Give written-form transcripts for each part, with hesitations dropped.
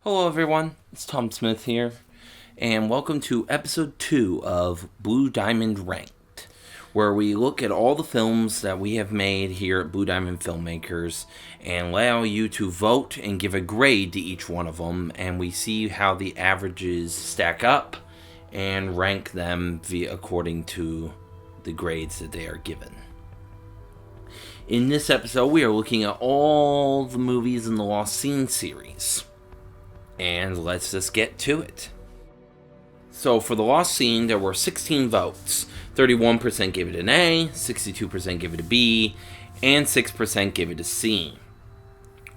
Hello, everyone. It's Tom Smith here, and welcome to episode 2 of Blue Diamond Ranked, where we look at all the films that we have made here at Blue Diamond Filmmakers and allow you to vote and give a grade to each one of them, and we see how the averages stack up and rank them according to the grades that they are given. In this episode, we are looking at all the movies in the Lost Scene series. And let's just get to it. So for the Lost Scene, there were 16 votes. 31% gave it an A, 62% gave it a B, and 6% gave it a C.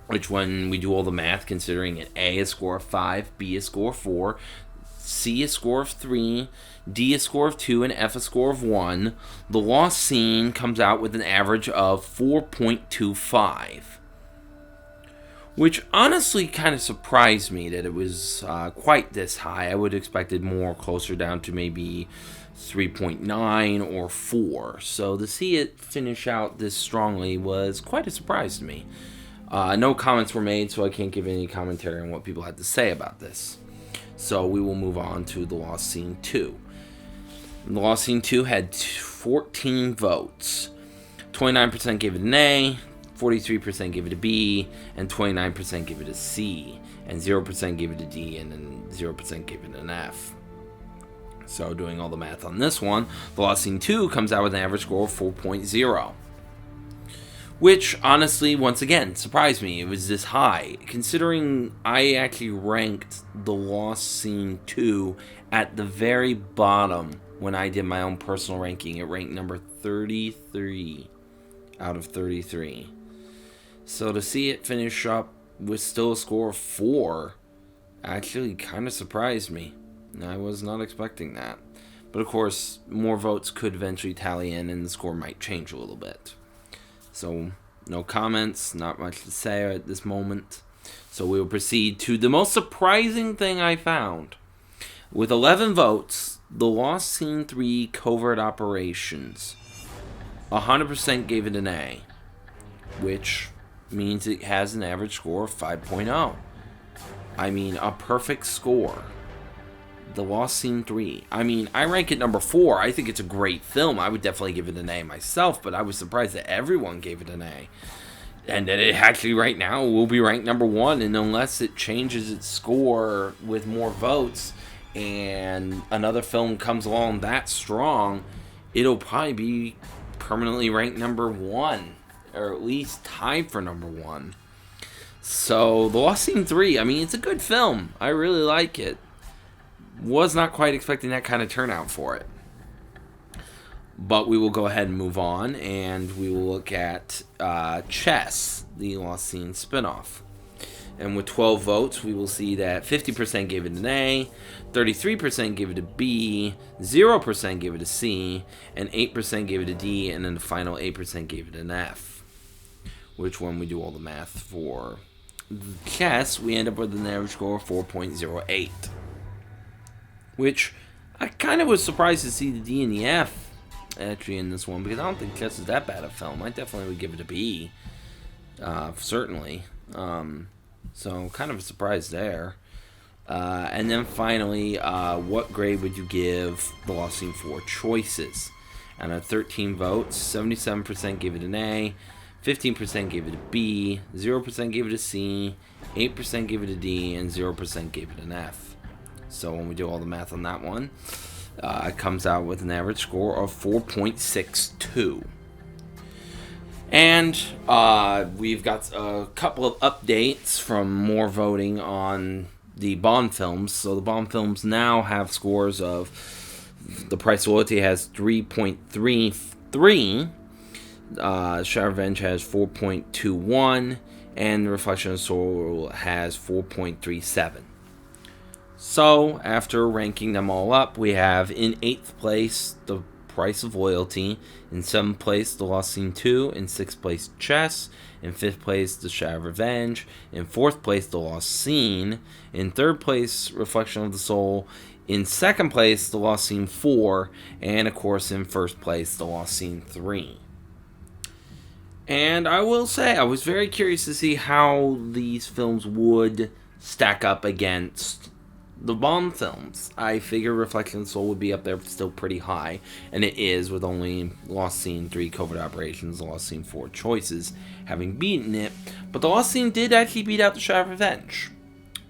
Which, when we do all the math, considering it A a score of 5, B a score of 4, C a score of 3, D a score of 2, and F a score of 1, the Lost Scene comes out with an average of 4.25. Which honestly kind of surprised me that it was quite this high. I would have expected more, closer down to maybe 3.9 or 4. So to see it finish out this strongly was quite a surprise to me. No comments were made, so I can't give any commentary on what people had to say about this. So we will move on to The Lost Scene 2. The Lost Scene 2 had 14 votes. 29% gave it an A, 43% gave it a B, and 29% gave it a C, and 0% gave it a D, and then 0% gave it an F. So doing all the math on this one, The Lost Scene 2 comes out with an average score of 4.0. Which, honestly, once again, surprised me. It was this high, considering I actually ranked The Lost Scene 2 at the very bottom when I did my own personal ranking. It ranked number 33 out of 33. So to see it finish up with still a score of 4 actually kind of surprised me. I was not expecting that. But of course, more votes could eventually tally in and the score might change a little bit. So, no comments, not much to say at this moment. So we will proceed to the most surprising thing I found. With 11 votes, The Lost Scene 3 Covert Operations 100% gave it an A, which means it has an average score of 5.0. I mean, a perfect score. The Lost Scene 3. I mean, I rank it number 4. I think it's a great film. I would definitely give it an A myself, but I was surprised that everyone gave it an A. And that it actually right now will be ranked number 1, and unless it changes its score with more votes and another film comes along that strong, it'll probably be permanently ranked number 1, or at least tied for number 1. So, The Lost Scene 3, I mean, it's a good film. I really like it. Was not quite expecting that kind of turnout for it. But we will go ahead and move on, and we will look at Chess, the Lost Scene spinoff. And with 12 votes, we will see that 50% gave it an A, 33% gave it a B, 0% gave it a C, and 8% gave it a D, and then the final 8% gave it an F. Which, when we do all the math for Chess, we end up with an average score of 4.08. Which, I kind of was surprised to see the D and the F actually in this one, because I don't think Chess is that bad a film. I definitely would give it a B, certainly. So, kind of a surprise there. And then finally, what grade would you give The Lost Scene 4 Choices? And at 13 votes, 77% gave it an A, 15% gave it a B, 0% gave it a C, 8% gave it a D, and 0% gave it an F. So when we do all the math on that one, it comes out with an average score of 4.62. And we've got a couple of updates from more voting on the Bond films. So the Bond films now have scores of, The Price of Loyalty has 3.33, Shadow of Revenge has 4.21, and Reflection of the Soul has 4.37. So, after ranking them all up, we have in 8th place, The Price of Loyalty. In 7th place, The Lost Scene 2. In 6th place, Chess. In 5th place, The Shadow of Revenge. In 4th place, The Lost Scene. In 3rd place, Reflection of the Soul. In 2nd place, The Lost Scene 4. And, of course, in 1st place, The Lost Scene 3. And I will say, I was very curious to see how these films would stack up against the Bond films. I figure Reflection of the Soul would be up there still pretty high, and it is, with only Lost Scene 3 Covert Operations, Lost Scene 4 Choices having beaten it. But the Lost Scene did actually beat out the Shroud of Revenge,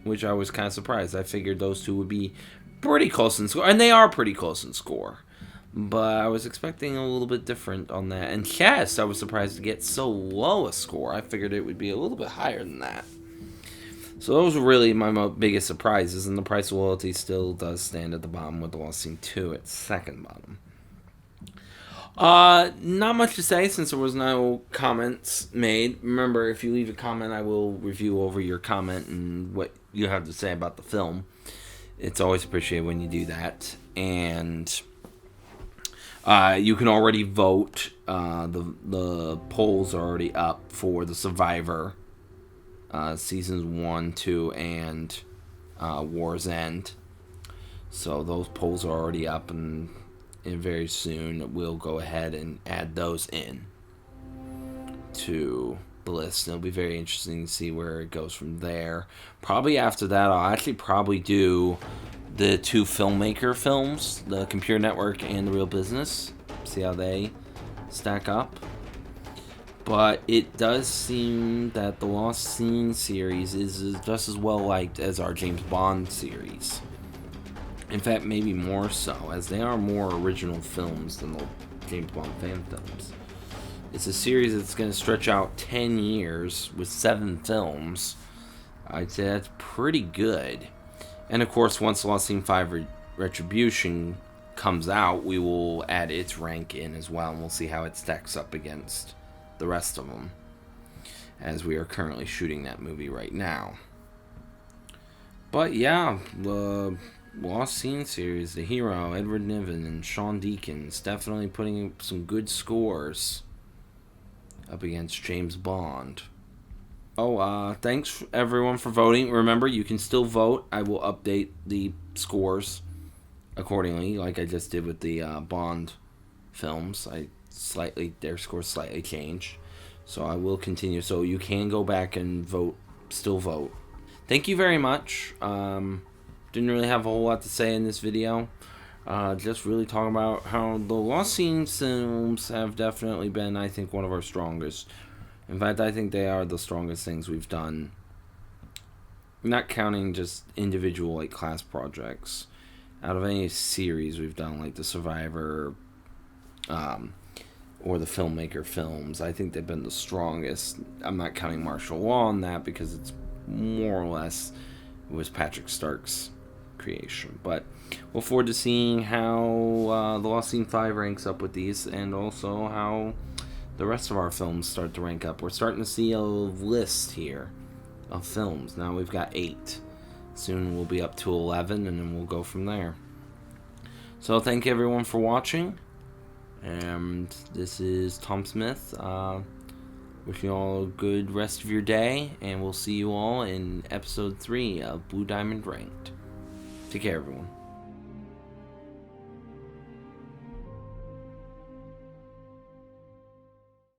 which I was kind of surprised. I figured those two would be pretty close in score, and they are pretty close in score. But I was expecting a little bit different on that. And Chest, I was surprised to get so low a score. I figured it would be a little bit higher than that. So those were really my biggest surprises, and the Price of Loyalty still does stand at the bottom, with The Lost Scene 2 at second bottom. Not much to say since there was no comments made. Remember, if you leave a comment, I will review over your comment and what you have to say about the film. It's always appreciated when you do that. And you can already vote. The polls are already up for The Survivor. Seasons 1, 2, and War's End. So those polls are already up, and very soon we'll go ahead and add those in to the list. It'll be very interesting to see where it goes from there. Probably after that, I'll actually probably do the 2 filmmaker films, The Computer Network and The Real Business. See how they stack up. But it does seem that the Lost Scene series is just as well liked as our James Bond series. In fact, maybe more so, as they are more original films than the James Bond fan films. It's a series that's going to stretch out 10 years with 7 films. I'd say that's pretty good. And of course, once Lost Scene 5 Retribution comes out, we will add its rank in as well, and we'll see how it stacks up against the rest of them, as we are currently shooting that movie right now. But yeah, the Lost Scene series, The Hero, Edward Niven, and Sean Deakins definitely putting some good scores up against James Bond. Thanks everyone for voting. Remember, you can still vote. I will update the scores accordingly, like I just did with the Bond films. Their scores slightly changed, so I will continue. So you can go back and still vote. Thank you very much. Didn't really have a whole lot to say in this video. Just really talking about how the Lost Scene films have definitely been, I think, one of our strongest. In fact, I think they are the strongest things we've done. Not counting just individual class projects. Out of any series we've done, like The Survivor, or the filmmaker films, I think they've been the strongest. I'm not counting Martial Law on that because it's more or less was Patrick Stark's creation. But look forward to seeing how the Lost Scene 5 ranks up with these, and also how the rest of our films start to rank up. We're starting to see a list here of films. Now we've got 8. Soon we'll be up to 11, and then we'll go from there. So thank you everyone for watching. And this is Tom Smith. Wishing you all a good rest of your day, and we'll see you all in episode 3 of Blue Diamond Ranked. Take care, everyone.